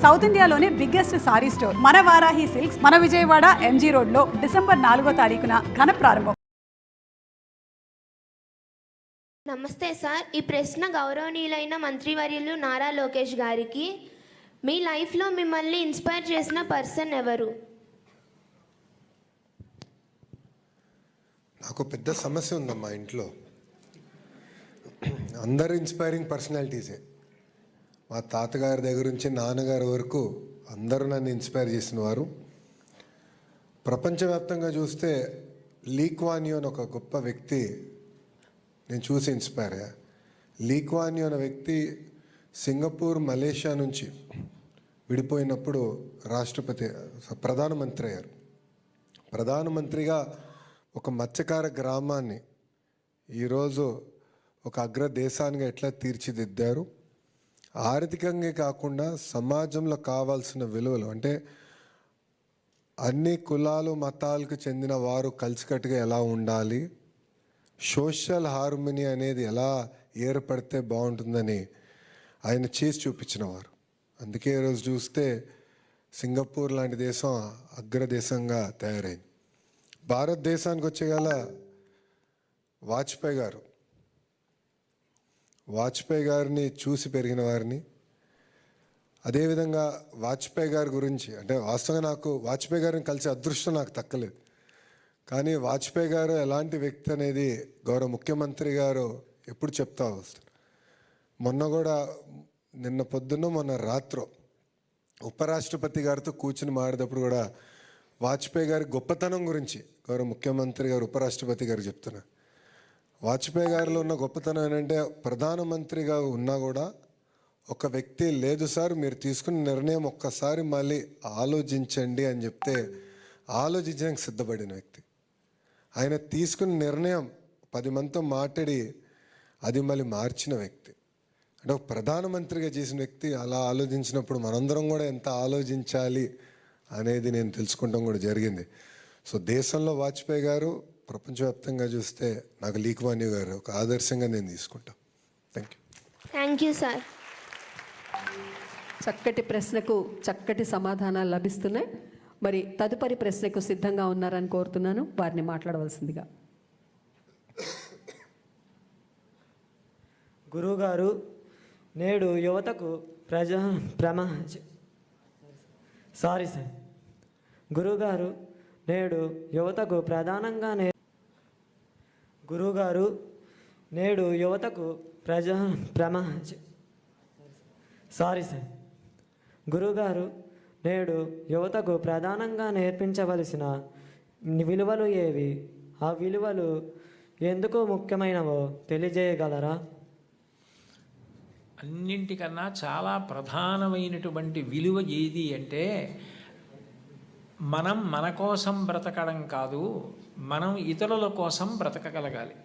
South ఇండియాలోనే biggest sorry store మన Varahi silks మన విజయవాడ ఎంజీ రోడ్ లో డిసెంబర్ 4వ తారీఖున ఘన ప్రారంభం. నమస్తే సార్, ఈ ప్రశ్న గౌరవనీయులైన మంత్రివర్యులు నారా లోకేష్ గారికి. మీ లైఫ్లో మిమ్మల్ని ఇన్స్పైర్ చేసిన పర్సన్ ఎవరు? నాకు పెద్ద సమస్య ఉందమ్మా ఇంట్లో. అందరూ ఇన్స్పైరింగ్ పర్సనాలిటీసే. మా తాతగారి దగ్గర నుంచి నాన్నగారి వరకు అందరూ నన్ను ఇన్స్పైర్ చేసిన వారు. ప్రపంచవ్యాప్తంగా చూస్తే లీ కువాన్ యూ అని ఒక గొప్ప వ్యక్తి నేను చూసి ఇన్స్పైర్ అయ్యా. లీ కువాన్ యూ అనే వ్యక్తి సింగపూర్ మలేషియా నుంచి విడిపోయినప్పుడు ప్రధానమంత్రి అయ్యారు. ప్రధానమంత్రిగా ఒక మత్స్యకార గ్రామాన్ని ఈరోజు ఒక అగ్ర దేశానికి ఎట్లా తీర్చిదిద్దారు. ఆర్థికంగా కాకుండా సమాజంలో కావాల్సిన విలువలు, అంటే అన్ని కులాలు మతాలకు చెందిన వారు కలిసికట్టుగా ఎలా ఉండాలి, సోషల్ హార్మనీ అనేది ఎలా ఏర్పడితే బాగుంటుందని ఆయన చేసి చూపించినవారు. అందుకే ఈరోజు చూస్తే సింగపూర్ లాంటి దేశం అగ్రదేశంగా తయారైంది. భారతదేశానికి వచ్చేగల వాజ్పేయి గారిని చూసి పెరిగిన వారిని. అదేవిధంగా వాజ్పేయి గారి గురించి, అంటే వాస్తవంగా నాకు వాజ్పేయి గారిని కలిసే అదృష్టం నాకు దక్కలేదు. కానీ వాజ్పేయి గారు ఎలాంటి వ్యక్తి అనేది గౌరవ ముఖ్యమంత్రి గారు ఎప్పుడు చెప్తా వస్తారు. నిన్న పొద్దున్న మొన్న రాత్రో ఉపరాష్ట్రపతి గారితో కూర్చుని మాట్లాడేటప్పుడు కూడా వాజ్పేయి గారి గొప్పతనం గురించి గౌరవ ముఖ్యమంత్రి గారు ఉపరాష్ట్రపతి గారు చెప్తున్నారు. వాజ్పేయి గారిలో ఉన్న గొప్పతనం ఏంటంటే ప్రధానమంత్రిగా ఉన్నా కూడా ఒక వ్యక్తి లేదు సార్ మీరు తీసుకున్న నిర్ణయం ఒక్కసారి మళ్ళీ ఆలోచించండి అని చెప్తే ఆలోచించడానికి సిద్ధపడిన వ్యక్తి. ఆయన తీసుకున్న నిర్ణయం 10 మందితో మాట్లాడి అది మళ్ళీ మార్చిన వ్యక్తి. అంటే ఒక ప్రధానమంత్రిగా చేసిన వ్యక్తి అలా ఆలోచించినప్పుడు మనందరం కూడా ఎంత ఆలోచించాలి అనేది నేను తెలుసుకుంటాం కూడా జరిగింది. సో దేశంలో వాజ్పేయి గారు, ప్రపంచవ్యాప్తంగా చూస్తే నాకు లీ కువాన్ యూ గారు ఒక ఆదర్శంగా నేను తీసుకుంటాను. Thank you sir. చక్కటి ప్రశ్నకు చక్కటి సమాధానాలు లభిస్తున్నాయి. మరి తదుపరి ప్రశ్నకు సిద్ధంగా ఉన్నారని కోరుతున్నాను. వారిని మాట్లాడవలసిందిగా. గురువుగారు, నేడు యువతకు గురువుగారు నేడు యువతకు ప్రధానంగా నేర్పించవలసిన విలువలు ఏవి? ఆ విలువలు ఎందుకు ముఖ్యమైనవో తెలియజేయగలరా? అన్నింటికన్నా చాలా ప్రధానమైనటువంటి విలువ ఏది అంటే మనం మన కోసం బ్రతకడం కాదు, మనం ఇతరుల కోసం బ్రతకగలగాలి.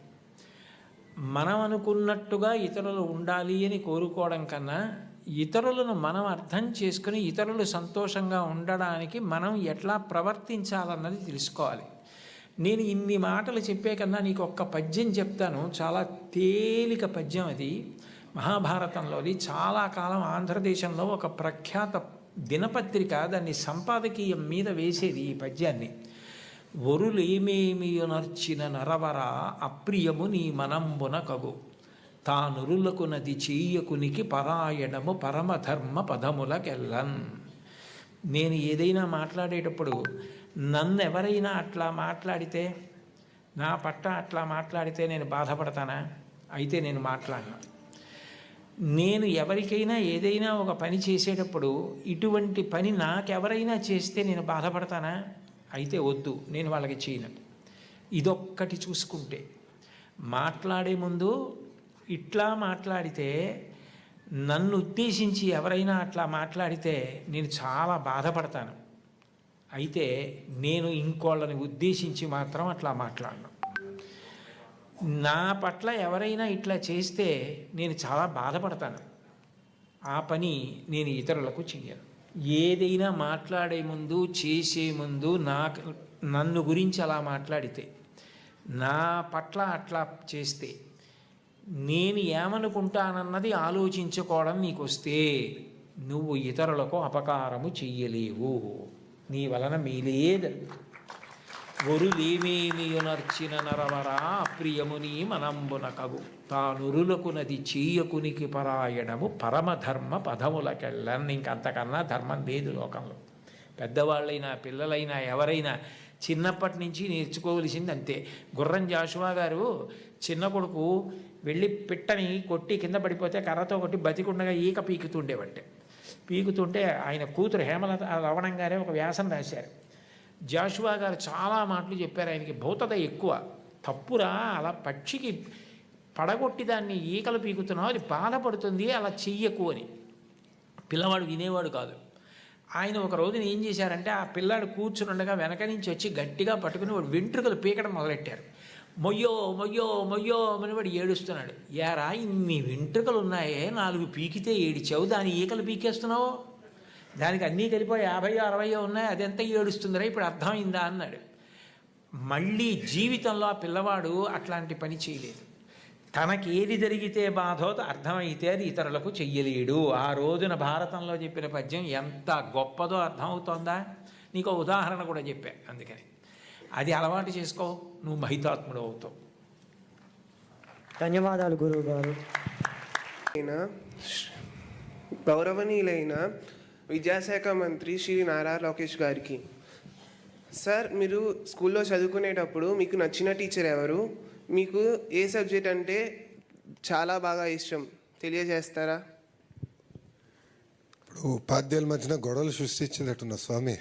మనం అనుకున్నట్టుగా ఇతరులు ఉండాలి అని కోరుకోవడం కన్నా ఇతరులను మనం అర్థం చేసుకుని ఇతరులు సంతోషంగా ఉండడానికి మనం ఎట్లా ప్రవర్తించాలన్నది తెలుసుకోవాలి. నేను ఇన్ని మాటలు చెప్పే కన్నా నీకు ఒక్క పద్యం చెప్తాను. చాలా తేలిక పద్యం అది. మహాభారతంలోది చాలా కాలం ఆంధ్రదేశంలో ఒక ప్రఖ్యాత దినపత్రిక దాన్ని సంపాదకీయం మీద వేసేది ఈ పద్యాన్ని. ఒరులేమేమియునర్చిన నరవర అప్రియము నీ మనంబున కగు తానురులకు నది చెయ్యకునికి పరాయణము పరమధర్మ పదములకెల్లన్. నేను ఏదైనా మాట్లాడేటప్పుడు నన్ను ఎవరైనా అట్లా మాట్లాడితే, నా పట్ల అట్లా మాట్లాడితే నేను బాధపడతానా? అయితే నేను మాట్లాడను. నేను ఎవరికైనా ఏదైనా ఒక పని చేసేటప్పుడు ఇటువంటి పని నాకెవరైనా చేస్తే నేను బాధపడతానా? అయితే వద్దు, నేను వాళ్ళకి చేయను. ఇదొక్కటి చూసుకుంటే, మాట్లాడే ముందు ఇట్లా మాట్లాడితే, నన్ను ఉద్దేశించి ఎవరైనా అట్లా మాట్లాడితే నేను చాలా బాధపడతాను. అయితే నేను ఇంకోళ్ళని ఉద్దేశించి మాత్రం అట్లా మాట్లాడను. నా పట్ల ఎవరైనా ఇట్లా చేస్తే నేను చాలా బాధపడతాను. ఆ పని నేను ఇతరులకు చెయ్యను. ఏదైనా మాట్లాడే ముందు, చేసే ముందు నన్ను గురించి అలా మాట్లాడితే, నా పట్ల అట్లా చేస్తే నేను ఏమనుకుంటానన్నది ఆలోచించుకోవడం నీకు వస్తే నువ్వు ఇతరులకు అపకారము చెయ్యలేవు, నీ వలన మేలే జరుగుతుంది. ఒరులేమేమియునర్చిన నరవరా ప్రియముని మనంబున కగు తానురులకు నది చేయకునికి పరాయణము పరమధర్మ పదములకెళ్ళని. ఇంకంతకన్నా ధర్మం లేదు లోకంలో. పెద్దవాళ్ళైనా పిల్లలైనా ఎవరైనా చిన్నప్పటి నుంచి నేర్చుకోవలసింది అంతే. గుర్రం జాషువా గారు చిన్న కొడుకు వెళ్ళి పిట్టని కొట్టి కింద పడిపోతే కర్రతో కొట్టి బతికుండగా ఈక పీకుతుండేవంటే. పీకుతుంటే ఆయన కూతురు హేమలత రవణం గారే ఒక వ్యాసం రాశారు. జాషువా గారు చాలా మాటలు చెప్పారు. ఆయనకి భౌతత ఎక్కువ. తప్పురా, అలా పక్షికి పడగొట్టి దాన్ని ఈకలు పీకుతున్నావు, అది బాధపడుతుంది, అలా చెయ్యకు అని. పిల్లవాడు వినేవాడు కాదు. ఆయన ఒక రోజున ఏం చేశారంటే, ఆ పిల్లాడు కూర్చునుండగా వెనక నుంచి వచ్చి గట్టిగా పట్టుకుని వాడు వెంట్రుకలు పీకడం మొదలెట్టారు. మొయ్యో మొయ్యో మొయ్యో అని వాడు ఏడుస్తున్నాడు. యారా, ఇన్ని వెంట్రుకలు ఉన్నాయే, 4 పీకితే ఏడిచావు, దాని ఈకలు పీకేస్తున్నావు, దానికి అన్నీ కలిపో 50 60 ఉన్నాయి, అదెంత ఏడుస్తుందిరా, ఇప్పుడు అర్థమైందా అన్నాడు. మళ్ళీ జీవితంలో ఆ పిల్లవాడు అట్లాంటి పని చేయలేదు. తనకి ఏది జరిగితే బాధో అర్థమైతే అది ఇతరులకు చెయ్యలేడు. ఆ రోజున భారతంలో చెప్పిన పద్యం ఎంత గొప్పదో అర్థమవుతోందా? నీకు ఉదాహరణ కూడా చెప్పా. అందుకని అది అలవాటు చేసుకో, నువ్వు మహితాత్ముడు అవుతావు. ధన్యవాదాలు గురువు గారు. గౌరవనీయులైన విద్యాశాఖ మంత్రి శ్రీ నారా లోకేష్ గారికి, సార్, మీరు స్కూల్లో చదువుకునేటప్పుడు మీకు నచ్చిన టీచర్ ఎవరు? మీకు ఏ సబ్జెక్ట్ అంటే చాలా బాగా ఇష్టం తెలియజేస్తారా? ఇప్పుడు ఉపాధ్యాయుల మధ్యన గొడవలు సృష్టించినట్టున్నా స్వామి.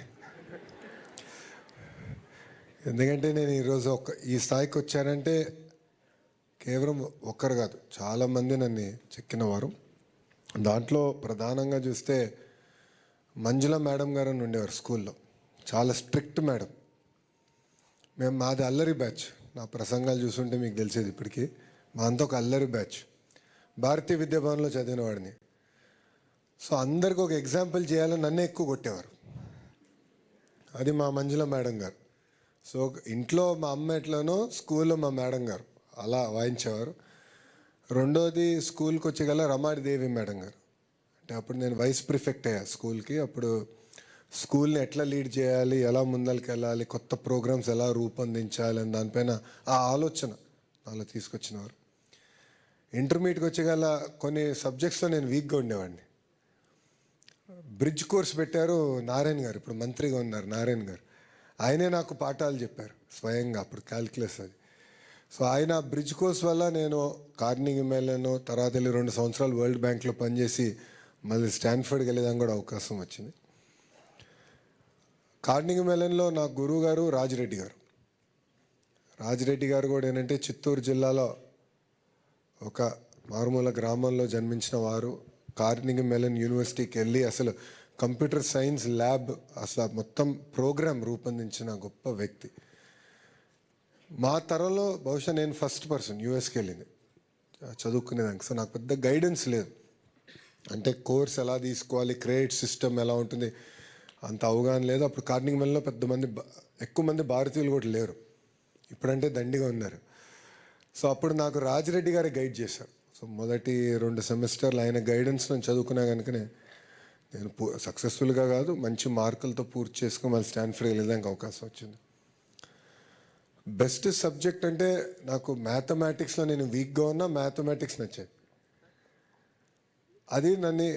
ఎందుకంటే నేను ఈరోజు ఈ స్థాయికి వచ్చానంటే కేవలం ఒక్కరు కాదు, చాలామంది నన్ను చెక్కినవారు. దాంట్లో ప్రధానంగా చూస్తే మంజుల మేడం గారు అని ఉండేవారు స్కూల్లో. చాలా స్ట్రిక్ట్ మేడం. మాది అల్లరి బ్యాచ్. నా ప్రసంగాలు చూస్తుంటే మీకు తెలిసేది ఇప్పటికీ. మా అంతా ఒక అల్లరి బ్యాచ్. భారతీయ విద్యాభవన్లో చదివిన వాడిని. సో అందరికి ఒక ఎగ్జాంపుల్ చేయాలని నన్నే ఎక్కువ కొట్టేవారు. అది మా మంజుల మేడం గారు. సో ఇంట్లో మా అమ్మ ఎట్లనో స్కూల్లో మా మేడం గారు అలా వాయించేవారు. రెండోది స్కూల్కి వచ్చేగల రమాదేవి మేడం గారు. అంటే అప్పుడు నేను వైస్ ప్రిఫెక్ట్ అయ్యా స్కూల్కి. అప్పుడు స్కూల్ని ఎట్లా లీడ్ చేయాలి, ఎలా ముందరికి వెళ్ళాలి, కొత్త ప్రోగ్రామ్స్ ఎలా రూపొందించాలి అని దానిపైన ఆ ఆలోచన నాలో తీసుకొచ్చినవారు. ఇంటర్మీడియట్కి వచ్చేగల కొన్ని సబ్జెక్ట్స్లో నేను వీక్గా ఉండేవాడిని. బ్రిడ్జ్ కోర్స్ పెట్టారు నారాయణ గారు, ఇప్పుడు మంత్రిగా ఉన్నారు నారాయణ గారు. ఆయనే నాకు పాఠాలు చెప్పారు స్వయంగా, అప్పుడు క్యాల్కులస్ అది. సో ఆయన బ్రిడ్జ్ కోర్స్ వల్ల నేను కార్నింగ్ మెల్లన్, తర్వాత వెళ్ళి 2 సంవత్సరాలు వరల్డ్ బ్యాంక్లో పనిచేసి మళ్ళీ స్టాన్ఫర్డ్కి వెళ్ళేదానికి కూడా అవకాశం వచ్చింది. కార్నింగ్ మెల్లన్లో నా గురువు గారు రాజిరెడ్డి గారు. రాజిరెడ్డి గారు కూడా ఏంటంటే చిత్తూరు జిల్లాలో ఒక మారుమూల గ్రామంలో జన్మించిన వారు. కార్నింగ్ మెల్లన్ యూనివర్సిటీకి వెళ్ళి అసలు కంప్యూటర్ సైన్స్ ల్యాబ్, అసలు మొత్తం ప్రోగ్రామ్ రూపొందించిన గొప్ప వ్యక్తి. మా తరంలో బహుశా నేను ఫస్ట్ పర్సన్ యూఎస్కి వెళ్ళింది చదువుకునేదానికి. సో నాకు పెద్ద గైడెన్స్ లేదు. అంటే కోర్స్ ఎలా తీసుకోవాలి, క్రెడిట్ సిస్టమ్ ఎలా ఉంటుంది అంత అవగాహన లేదు. అప్పుడు కార్నింగ్ మెల్లన్లో ఎక్కువ మంది భారతీయులు కూడా లేరు. ఇప్పుడంటే దండిగా ఉన్నారు. సో అప్పుడు నాకు రాజిరెడ్డి గారే గైడ్ చేశారు. సో మొదటి 2 సెమిస్టర్లు ఆయన గైడెన్స్ నేను చదువుకున్నా కనుకనే నేను సక్సెస్ఫుల్గా కాదు మంచి మార్కులతో పూర్తి చేసుకుని మళ్ళీ స్టాన్ఫర్డ్కి వెళ్ళడానికి అవకాశం వచ్చింది. బెస్ట్ సబ్జెక్ట్ అంటే నాకు మ్యాథమెటిక్స్లో నేను వీక్గా ఉన్నా మ్యాథమెటిక్స్ నచ్చాయి. అది నన్ను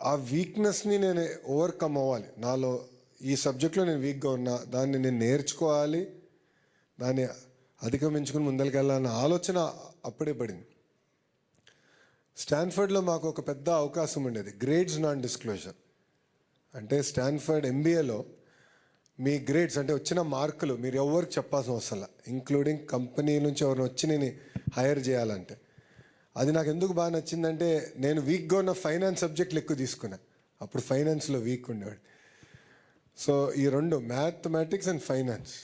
ఆ వీక్నెస్ని నేను ఓవర్కమ్ అవ్వాలి. నాలో ఈ సబ్జెక్ట్లో నేను వీక్గా ఉన్నా, దాన్ని నేను నేర్చుకోవాలి, దాన్ని అధిగమించుకుని ముందరికెళ్ళాలన్న ఆలోచన అప్పుడే పడింది. స్టాన్ఫర్డ్లో మాకు ఒక పెద్ద అవకాశం ఉండేది, గ్రేడ్స్ నాన్ డిస్క్లోజర్. అంటే స్టాన్ఫర్డ్ ఎంబీఏలో మీ గ్రేడ్స్ అంటే వచ్చిన మార్కులు మీరు ఎవరికి చెప్పాల్సిన అవసరం లేదు, ఇంక్లూడింగ్ కంపెనీ నుంచి ఎవరిని వచ్చి నేను హైర్ చేయాలంటే. అది నాకు ఎందుకు బాగా నచ్చిందంటే నేను వీక్గా ఉన్న ఫైనాన్స్ సబ్జెక్టులు ఎక్కువ తీసుకున్నా. అప్పుడు ఫైనాన్స్లో వీక్ ఉండేవాడు. సో ఈ 2 మ్యాథమెటిక్స్ అండ్ ఫైనాన్స్,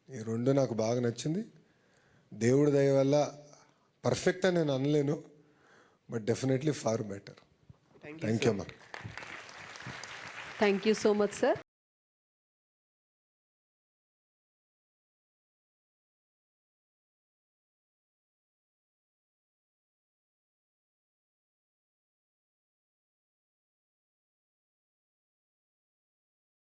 ఈ 2 నాకు బాగా నచ్చింది. దేవుడి దయ వల్ల పర్ఫెక్ట్ అని నేను అనలేను, but definitely far better. Thank you అమ్మా. Thank you so much sir.